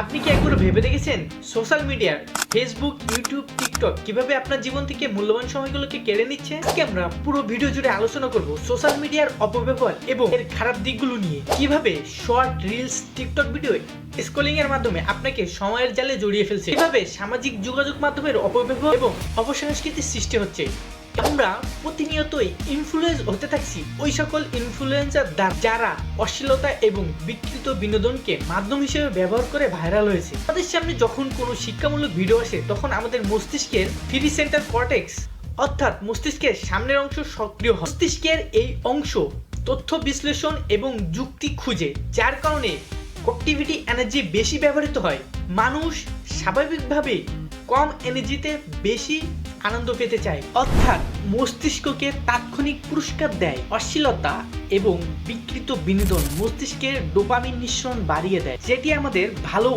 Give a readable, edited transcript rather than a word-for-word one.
আপনি কি একবার ভেবে দেখেছেন সোশ্যাল মিডিয়ার ফেসবুক, ইউটিউব, টিকটক কিভাবে আপনার জীবন থেকে মূল্যবান সময়গুলোকে কেড়ে নিচ্ছে? আজকে আমরা পুরো ভিডিও জুড়ে আলোচনা করব সোশ্যাল মিডিয়ার অপব্যবহার এবং এর খারাপ দিকগুলো নিয়ে। কিভাবে short reels, TikTok video scrolling এর মাধ্যমে আপনাকে সময়ের জালে জড়িয়ে ফেলছে, কিভাবে সামাজিক যোগাযোগ মাধ্যমের অপব্যবহার এবং অপসংস্কৃতির সৃষ্টি হচ্ছে। আমরা প্রতিনিয়তই ইনফ্লুয়েন্স হতে থাকছি ওই সকল ইনফ্লুয়েন্সার যারা অশ্লীলতা এবং বিকৃত বিনোদনকে মাধ্যম হিসেবে ব্যবহার করে ভাইরাল হয়েছে। আমাদের সামনে যখন কোনো শিক্ষামূলক ভিডিও আসে তখন আমাদের মস্তিষ্কের ফ্রি সেন্টার কর্টেক্স অর্থাৎ মস্তিষ্কের সামনের অংশ সক্রিয় হয়। মস্তিষ্কের এই অংশ তথ্য বিশ্লেষণ এবং যুক্তি খুঁজে, যার কারণে কগনিটিভ এনার্জি বেশি ব্যবহৃত হয়। মানুষ স্বাভাবিকভাবে কম এনার্জিতে বেশি আনন্দ পেতে চায়, অর্থাৎ মস্তিষ্ককে তাৎক্ষণিক পুরস্কার দেয়। অশ্লীলতা এবং বিকৃত বিনোদন মস্তিষ্কের ডোপামিন নিঃসরণ বাড়িয়ে দেয়, যেটি আমাদের ভালো